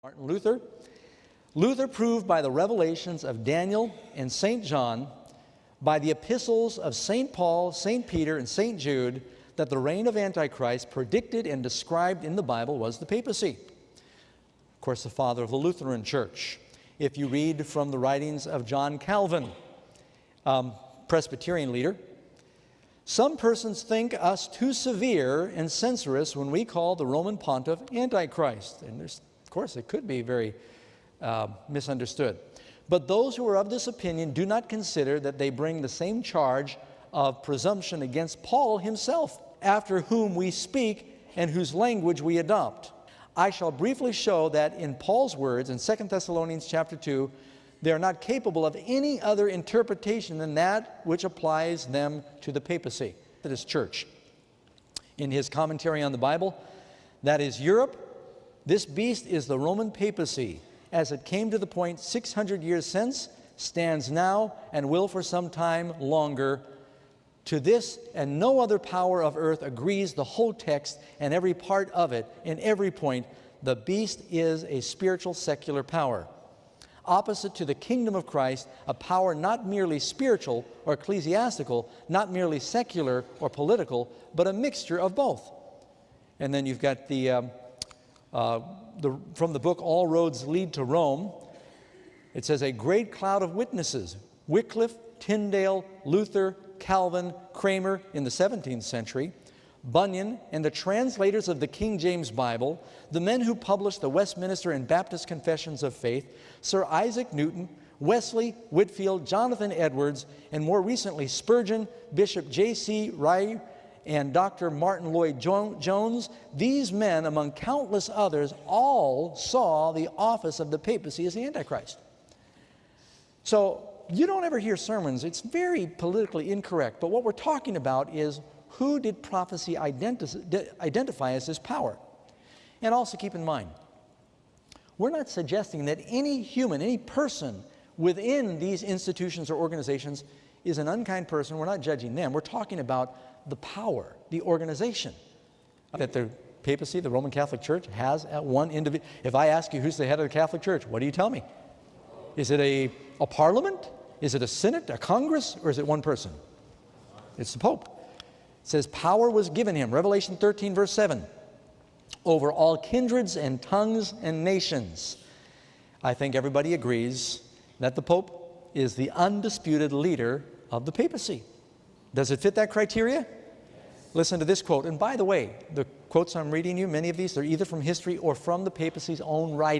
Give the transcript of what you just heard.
Martin Luther. Luther proved by the revelations of Daniel and St. John, by the epistles of St. Paul, St. Peter, and St. Jude, that the reign of Antichrist predicted and described in the Bible was the papacy. Of course, the father of the Lutheran Church. If you read from the writings of John Calvin, Presbyterian leader, some persons think us too severe and censorious when we call the Roman pontiff Antichrist. And there's, of course, it could be very misunderstood. But those who are of this opinion do not consider that they bring the same charge of presumption against Paul himself, after whom we speak and whose language we adopt. I shall briefly show that in Paul's words in 2 Thessalonians chapter 2, they are not capable of any other interpretation than that which applies them to the papacy, that is, church. In his commentary on the Bible, that is Europe, this beast is the Roman papacy, as it came to the point 600 years since, stands now, and will for some time longer. To this and no other power of earth agrees the whole text and every part of it. In every point, the beast is a spiritual secular power, opposite to the kingdom of Christ, a power not merely spiritual or ecclesiastical, not merely secular or political, but a mixture of both. And then you've got from the book All Roads Lead to Rome, it says a great cloud of witnesses, Wycliffe, Tyndale, Luther, Calvin, Kramer in the 17th century, Bunyan, and the translators of the King James Bible, the men who published the Westminster and Baptist Confessions of Faith, Sir Isaac Newton, Wesley, Whitefield, Jonathan Edwards, and more recently Spurgeon, Bishop J.C. Rye, and Dr. Martin Lloyd-Jones. These men, among countless others, all saw the office of the papacy as the Antichrist. So you don't ever hear sermons. It's very politically incorrect. But what we're talking about is, who did prophecy identify as this power? And also keep in mind, we're not suggesting that any human, any person within these institutions or organizations is an unkind person. We're not judging them. We're talking about the power, the organization that the papacy, the Roman Catholic Church, has at one individual. If I ask you who's the head of the Catholic Church, what do you tell me? Is it a parliament? Is it a senate, a congress, or is it one person? It's the Pope. It says power was given him, Revelation 13 verse 7, over all kindreds and tongues and nations. I think everybody agrees that the Pope is the undisputed leader of the papacy. Does it fit that criteria? Listen to this quote. And by the way, the quotes I'm reading you, many of these, they're either from history or from the papacy's own writing.